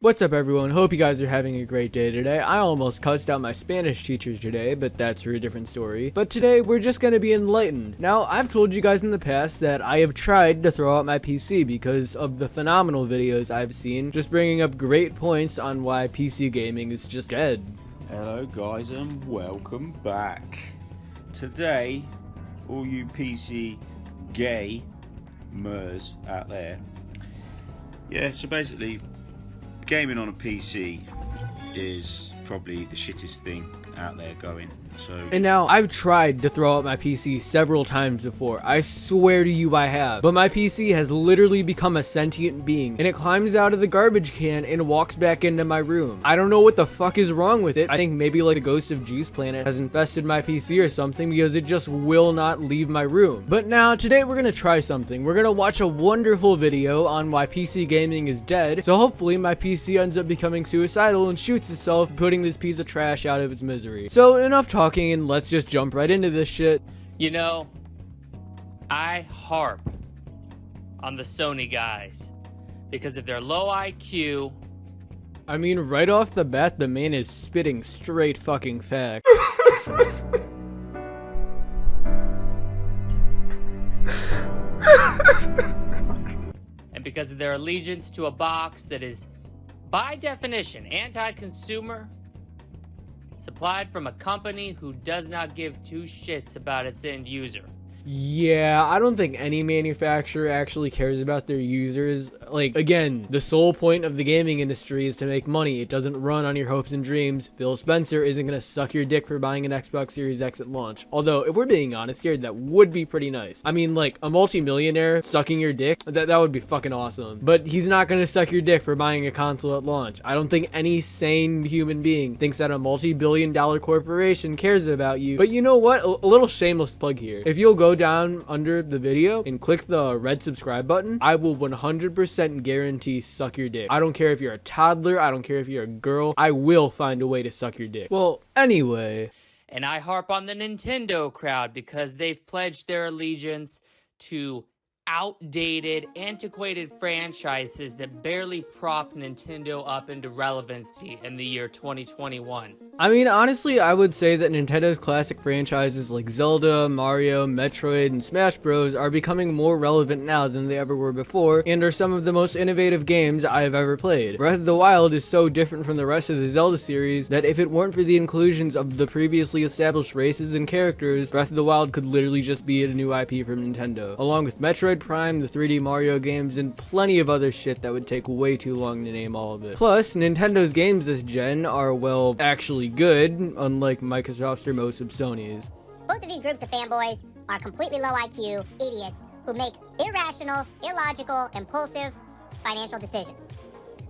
What's up everyone, hope you guys are having a great day today. I almost cussed out my Spanish teacher today, but that's for a different story. But today we're just gonna be enlightened. Now, I've told you guys in the past that I have tried to throw out my PC because of the phenomenal videos I've seen, just bringing up great points on why PC gaming is just dead. Hello guys and welcome back. Today, all you PC gamers out there. Yeah, so basically, gaming on a PC is probably the shittest thing out there going. And now, I've tried to throw out my PC several times before. I swear to you I have. But my PC has literally become a sentient being, and it climbs out of the garbage can and walks back into my room. I don't know what the fuck is wrong with it. I think maybe like the ghost of G's planet has infested my PC or something, because it just will not leave my room. But now, today we're gonna try something. We're gonna watch a wonderful video on why PC gaming is dead, so hopefully my PC ends up becoming suicidal and shoots itself, putting this piece of trash out of its misery. So enough talking, and let's just jump right into this shit. You know, I harp on the Sony guys because of their low IQ. I mean, right off the bat, the man is spitting straight fucking facts. And because of their allegiance to a box that is, by definition, anti-consumer, supplied from a company who does not give two shits about its end user. Yeah, I don't think any manufacturer actually cares about their users. Like, again, the sole point of the gaming industry is to make money. It doesn't run on your hopes and dreams. Phil Spencer isn't gonna suck your dick for buying an Xbox Series X at launch. Although, if we're being honest here, that would be pretty nice. I mean, like, a multi-millionaire sucking your dick, that would be fucking awesome. But he's not gonna suck your dick for buying a console at launch. I don't think any sane human being thinks that a multi-billion-dollar corporation cares about you. But you know what? A little shameless plug here. If you'll go down under the video and click the red subscribe button, I will 100% guarantee suck your dick. I don't care if you're a toddler, I don't care if you're a girl, I will find a way to suck your dick. Well, anyway. And I harp on the Nintendo crowd because they've pledged their allegiance to outdated, antiquated franchises that barely prop Nintendo up into relevancy in the year 2021. I mean, honestly, I would say that Nintendo's classic franchises like Zelda, Mario, Metroid, and Smash Bros. Are becoming more relevant now than they ever were before, and are some of the most innovative games I have ever played. Breath of the Wild is so different from the rest of the Zelda series that if it weren't for the inclusions of the previously established races and characters, Breath of the Wild could literally just be a new IP from Nintendo, along with Metroid Prime, the 3D Mario games, and plenty of other shit that would take way too long to name all of it. Plus, Nintendo's games this gen are, well, actually good, unlike Microsoft's or most of Sony's. Both of these groups of fanboys are completely low IQ idiots who make irrational, illogical, impulsive financial decisions.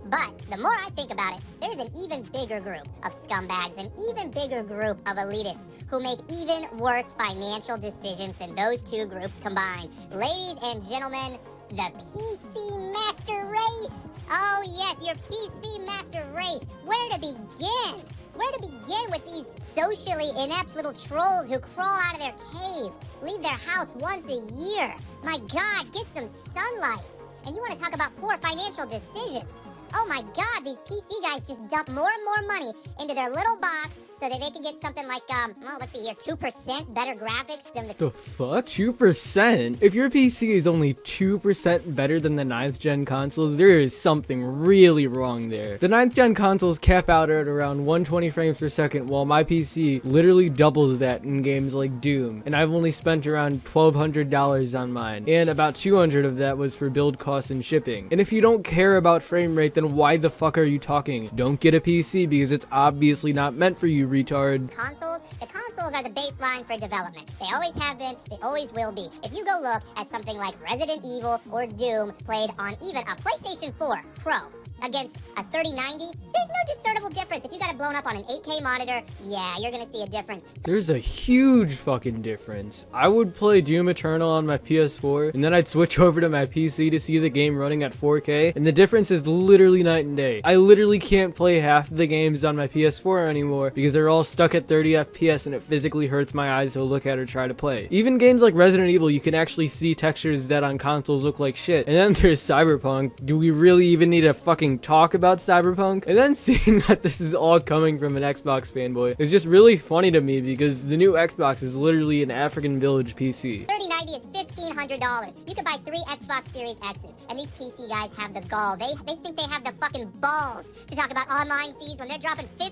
But the more I think about it, there's an even bigger group of scumbags, an even bigger group of elitists who make even worse financial decisions than those two groups combined. Ladies and gentlemen, the PC master race. Oh yes, your PC master race. Where to begin? Where to begin with these socially inept little trolls who crawl out of their cave, leave their house once a year? My God, get some sunlight. And you want to talk about poor financial decisions? Oh my God, these PC guys just dump more and more money into their little box so that they can get something like, well, let's see here, 2% better graphics than The fuck? 2%? If your PC is only 2% better than the 9th gen consoles, there is something really wrong there. The 9th gen consoles cap out at around 120 frames per second, while my PC literally doubles that in games like Doom, and I've only spent around $1,200 on mine, and about 200 of that was for build costs and shipping. And if you don't care about frame rate, then why the fuck are you talking? Don't get a PC because it's obviously not meant for you, retard. consoles. The consoles are the baseline for development. They always have been, they always will be. If you go look at something like Resident Evil or Doom played on even a PlayStation 4 Pro against a 3090, there's no discernible difference. If you got it blown up on an 8K monitor, yeah, you're gonna see a difference. There's a huge fucking difference. I would play Doom Eternal on my PS4, and then I'd switch over to my PC to see the game running at 4K, and the difference is literally night and day. I literally can't play half of the games on my PS4 anymore because they're all stuck at 30 FPS and it physically hurts my eyes to look at or try to play. Even games like Resident Evil, you can actually see textures that on consoles look like shit. And then there's Cyberpunk. Do we really even need a fucking fucking talk about Cyberpunk, and then seeing that this is all coming from an Xbox fanboy is just really funny to me, because the new Xbox is literally an African village PC. 3090 is $1,500. You could buy 3 Xbox Series X's, and these PC guys have the gall. They think they have the fucking balls to talk about online fees when they're dropping they're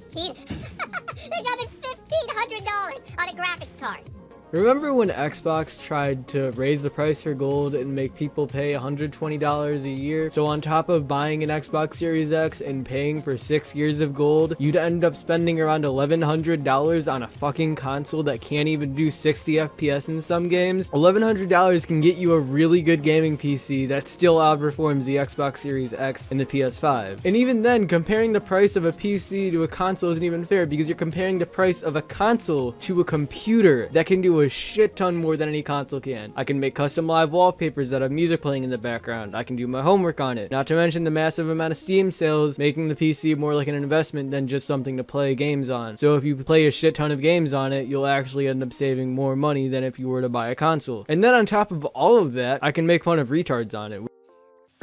dropping $1,500 on a graphics card. Remember when Xbox tried to raise the price for gold and make people pay $120 a year? So on top of buying an Xbox Series X and paying for 6 years of gold, you'd end up spending around $1,100 on a fucking console that can't even do 60 FPS in some games. $1,100 can get you a really good gaming PC that still outperforms the Xbox Series X and the PS5. And even then, comparing the price of a PC to a console isn't even fair, because you're comparing the price of a console to a computer that can do a shit ton more than any console can. I can make custom live wallpapers that have music playing in the background. I can do my homework on it. Not to mention the massive amount of Steam sales, making the PC more like an investment than just something to play games on. So if you play a shit ton of games on it, you'll actually end up saving more money than if you were to buy a console. And then on top of all of that, I can make fun of retards on it.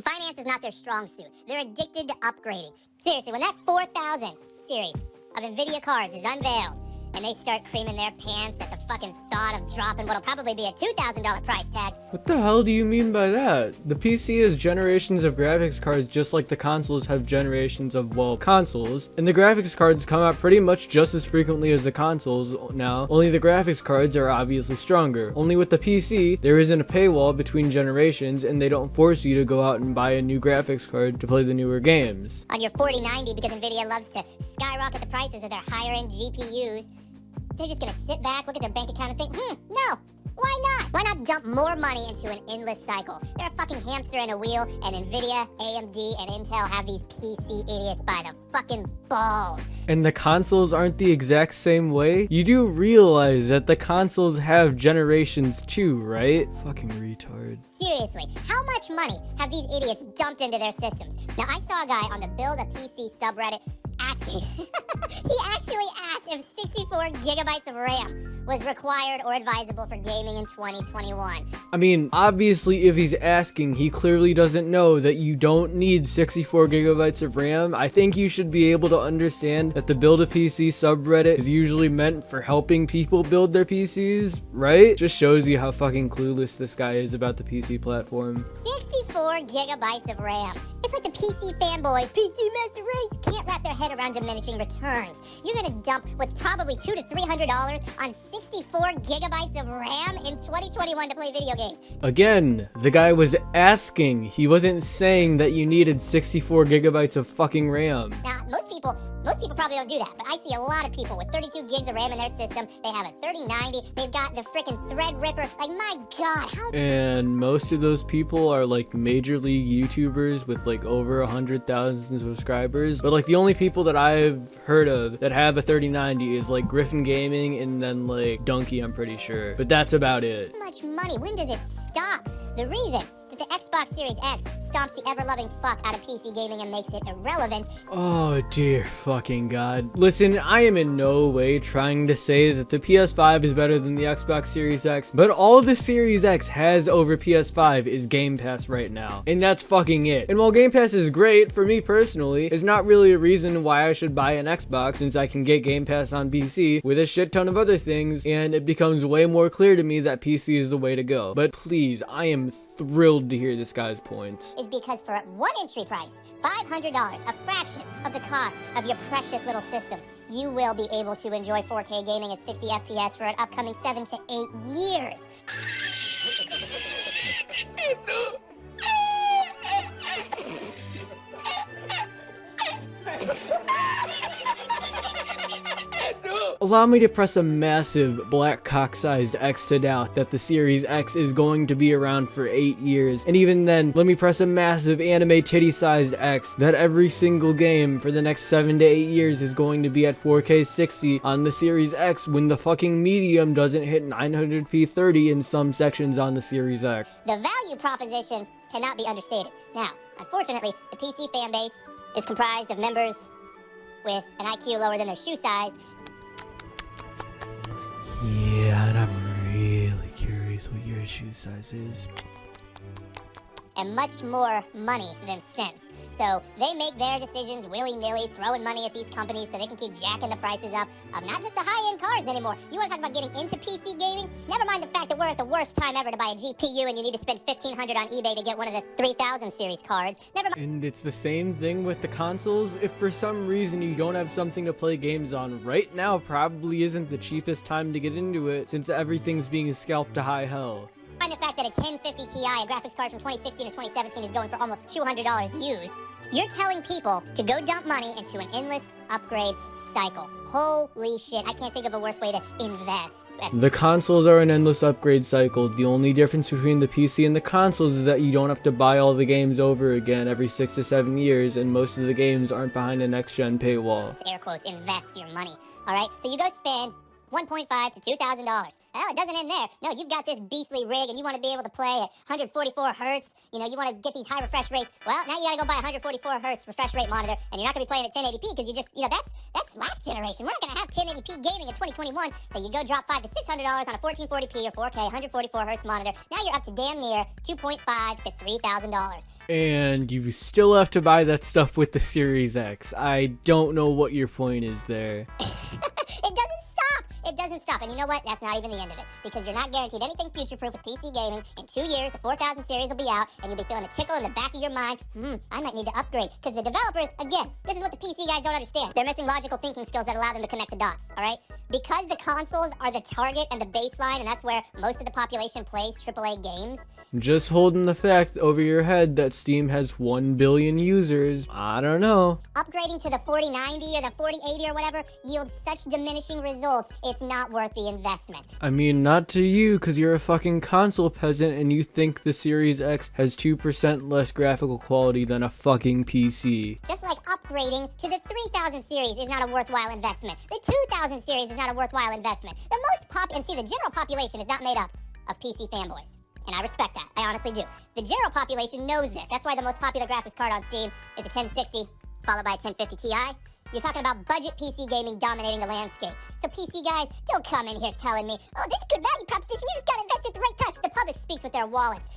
Finance is not their strong suit. They're addicted to upgrading. Seriously, when that 4000 series of NVIDIA cards is unveiled, and they start creaming their pants at the fucking thought of dropping what'll probably be a $2,000 price tag. What the hell do you mean by that? The PC has generations of graphics cards just like the consoles have generations of, well, consoles. And the graphics cards come out pretty much just as frequently as the consoles now, only the graphics cards are obviously stronger. Only with the PC, there isn't a paywall between generations, and they don't force you to go out and buy a new graphics card to play the newer games. On your 4090, because NVIDIA loves to skyrocket the prices of their higher-end GPUs, they're just gonna sit back, look at their bank account and think, no, why not? Why not dump more money into an endless cycle? They're a fucking hamster in a wheel, and NVIDIA, AMD, and Intel have these PC idiots by the fucking balls. And the consoles aren't the exact same way? You do realize that the consoles have generations too, right? Fucking retard. Seriously, how much money have these idiots dumped into their systems? Now, I saw a guy on the Build a PC subreddit asking, he actually asked if 64 gigabytes of RAM was required or advisable for gaming in 2021. I mean, obviously if he's asking, he clearly doesn't know that you don't need 64 gigabytes of RAM. I think you should be able to understand that the Build a PC subreddit is usually meant for helping people build their PCs, right? Just shows you how fucking clueless this guy is about the PC platform. 64 gigabytes of RAM. It's like the PC fanboys, PC Master Race, can't wrap their head around diminishing returns. You're gonna dump what's probably $200 to $300 on 64 gigabytes of RAM in 2021 to play video games. Again, the guy was asking. He wasn't saying that you needed 64 gigabytes of fucking RAM. Now, most people probably don't do that, but I see a lot of people with 32 gigs of RAM in their system. They have a 3090, they've got the frickin' Threadripper. Like, my God, how... And most of those people are like major league YouTubers with like over 100,000 subscribers. But like the only people that I've heard of that have a 3090 is like Griffin Gaming and then like Donkey, I'm pretty sure. But that's about it. How much money? When does it stop? The reason that the Xbox Series X stomps the ever-loving fuck out of PC gaming and makes it irrelevant. Oh dear fucking god. Listen, I am in no way trying to say that the PS5 is better than the Xbox Series X, but all the Series X has over PS5 is Game Pass right now, and that's fucking it. And while Game Pass is great, for me personally, it's not really a reason why I should buy an Xbox, since I can get Game Pass on PC with a shit ton of other things, and it becomes way more clear to me that PC is the way to go. But please, I am thrilled to hear this guy's points. Is because for one entry price, $500, a fraction of the cost of your precious little system, you will be able to enjoy 4K gaming at 60 FPS for an upcoming 7 to 8 years. Allow me to press a massive black cock-sized X to doubt that the Series X is going to be around for 8 years. And even then, let me press a massive anime titty-sized X that every single game for the next 7 to 8 years is going to be at 4K 60 on the Series X when the fucking medium doesn't hit 900p 30 in some sections on the Series X. The value proposition cannot be understated. Now, unfortunately, the PC fan base is comprised of members with an IQ lower than their shoe size. Yeah, and I'm really curious what your shoe size is. and much more money than sense. So they make their decisions willy-nilly, throwing money at these companies so they can keep jacking the prices up of not just the high-end cards anymore. You want to talk about getting into PC gaming? Never mind the fact that we're at the worst time ever to buy a GPU and you need to spend $1,500 on eBay to get one of the 3000 series cards. Never mind. And it's the same thing with the consoles. If for some reason you don't have something to play games on, right now probably isn't the cheapest time to get into it since everything's being scalped to high hell. Mind the fact that a 1050 Ti, a graphics card from 2016 or 2017, is going for almost $200 used. You're telling people to go dump money into an endless upgrade cycle. Holy shit, I can't think of a worse way to invest. The consoles are an endless upgrade cycle. The only difference between the PC and the consoles is that you don't have to buy all the games over again every 6 to 7 years, and most of the games aren't behind a next-gen paywall. It's air quotes, invest your money. Alright, so you go spend $1,500 to $2,000. Well, it doesn't end there. No, you've got this beastly rig and you want to be able to play at 144 hertz. You know, you want to get these high refresh rates. Well, now you got to go buy a 144 hertz refresh rate monitor, and you're not going to be playing at 1080p because you just, you know, that's last generation. We're not going to have 1080p gaming in 2021. So you go drop $500 to $600 on a 1440p or 4K 144 hertz monitor. Now you're up to damn near $2,500 to $3,000. And you still have to buy that stuff with the Series X. I don't know what your point is there. It doesn't stop, and you know what? That's not even the end of it, because you're not guaranteed anything future-proof with PC gaming. In 2 years, the 4000 series will be out, and you'll be feeling a tickle in the back of your mind. I might need to upgrade, because the developers, again, this is what the PC guys don't understand. They're missing logical thinking skills that allow them to connect the dots, all right? Because the consoles are the target and the baseline, and that's where most of the population plays AAA games. Just holding the fact over your head that Steam has 1 billion users, I don't know. Upgrading to the 4090 or the 4080 or whatever yields such diminishing results, it's not worth the investment. I mean, not to you, because you're a fucking console peasant and you think the Series X has 2% less graphical quality than a fucking PC. Just like upgrading to the 3000 series is not a worthwhile investment. The 2000 series is not a worthwhile investment. The general population is not made up of PC fanboys. And I respect that. I honestly do. The general population knows this. That's why the most popular graphics card on Steam is a 1060, followed by a 1050 Ti. You're talking about budget PC gaming dominating the landscape. So PC guys, don't come in here telling me, oh, this is a good value proposition, you just gotta invest at the right time. The public speaks with their wallets.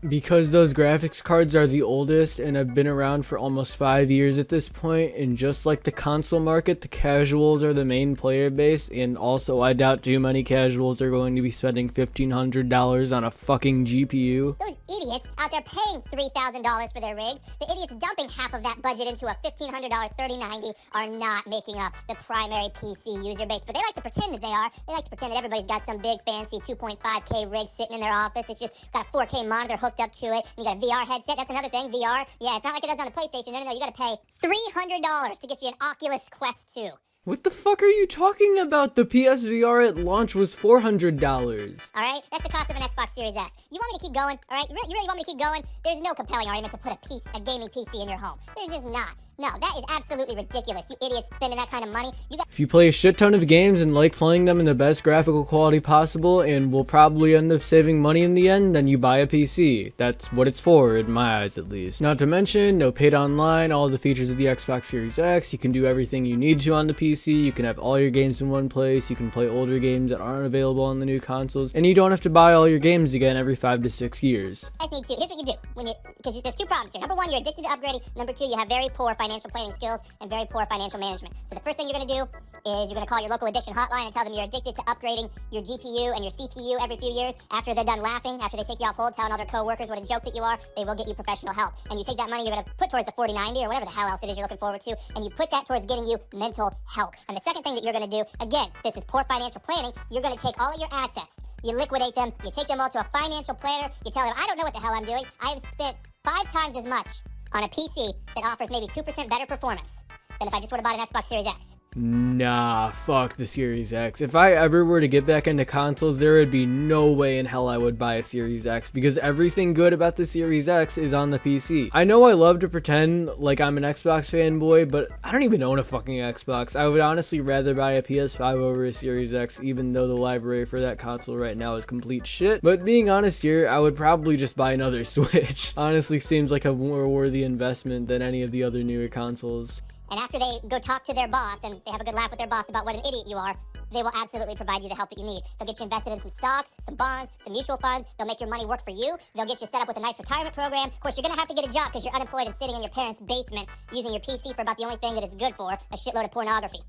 Because those graphics cards are the oldest and have been around for almost 5 years at this point, and just like the console market, the casuals are the main player base, and also I doubt too many casuals are going to be spending $1,500 on a fucking GPU. Those idiots out there paying $3,000 for their rigs, the idiots dumping half of that budget into a $1,500 3090 are not making up the primary PC user base. But they like to pretend that they are. They like to pretend that everybody's got some big fancy 2.5K rig sitting in their office. It's just got a 4K monitor hooked up to it. You got a VR headset. That's another thing. VR. Yeah, it's not like it does on the PlayStation. No. You got to pay $300 to get you an Oculus Quest 2. What the fuck are you talking about? The PSVR at launch was $400. Alright, that's the cost of an Xbox Series S. You want me to keep going? Alright, you really want me to keep going? There's no compelling argument to put a gaming PC in your home. There's just not. No, that is absolutely ridiculous. You idiots spending that kind of money. If you play a shit ton of games and like playing them in the best graphical quality possible and will probably end up saving money in the end, then you buy a PC. That's what it's for, in my eyes at least. Not to mention, no paid online, all the features of the Xbox Series X. You can do everything you need to on the PC. You can have all your games in one place. You can play older games that aren't available on the new consoles. And you don't have to buy all your games again every 5 to 6 years. I just need to. Here's what you do. Because there's two problems here. Number one, you're addicted to upgrading. Number two, you have very poor financial planning skills and very poor financial management. So the first thing you're going to do is you're going to call your local addiction hotline and tell them you're addicted to upgrading your GPU and your CPU every few years. After they're done laughing, after they take you off hold, telling all their coworkers what a joke that you are, they will get you professional help. And you take that money you're going to put towards the 4090 or whatever the hell else it is you're looking forward to, and you put that towards getting you mental help. And the second thing that you're going to do, again, this is poor financial planning, you're going to take all of your assets, you liquidate them, you take them all to a financial planner, you tell them, I don't know what the hell I'm doing. I have spent 5 times as much on a PC that offers maybe 2% better performance than if I just would have bought an Xbox Series X. Nah, fuck the Series X. If I ever were to get back into consoles, there would be no way in hell I would buy a Series X, because everything good about the Series X is on the PC. I know I love to pretend like I'm an Xbox fanboy, but I don't even own a fucking Xbox. I would honestly rather buy a PS5 over a Series X, even though the library for that console right now is complete shit. But being honest here, I would probably just buy another Switch. Honestly seems like a more worthy investment than any of the other newer consoles. And after they go talk to their boss and they have a good laugh with their boss about what an idiot you are, they will absolutely provide you the help that you need. They'll get you invested in some stocks, some bonds, some mutual funds. They'll make your money work for you. They'll get you set up with a nice retirement program. Of course, you're going to have to get a job because you're unemployed and sitting in your parents' basement using your PC for about the only thing that it's good for, a shitload of pornography.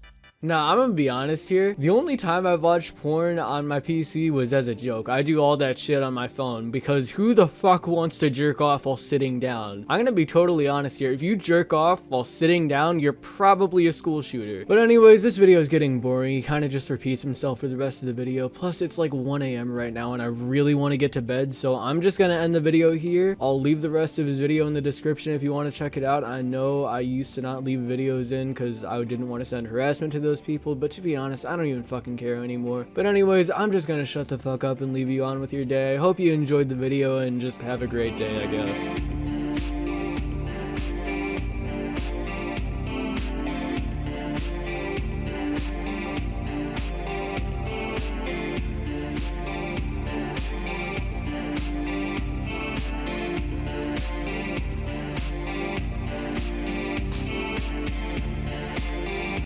Nah, I'm gonna be honest here. The only time I've watched porn on my PC was as a joke. I do all that shit on my phone because who the fuck wants to jerk off while sitting down? I'm gonna be totally honest here. If you jerk off while sitting down, you're probably a school shooter. But anyways, this video is getting boring. He kind of just repeats himself for the rest of the video. Plus, it's like 1 a.m. right now and I really want to get to bed, so I'm just gonna end the video here. I'll leave the rest of his video in the description if you want to check it out. I know I used to not leave videos in because I didn't want to send harassment to those people, but to be honest, I don't even fucking care anymore. But anyways, I'm just gonna shut the fuck up and leave you on with your day. I hope you enjoyed the video and just have a great day, I guess.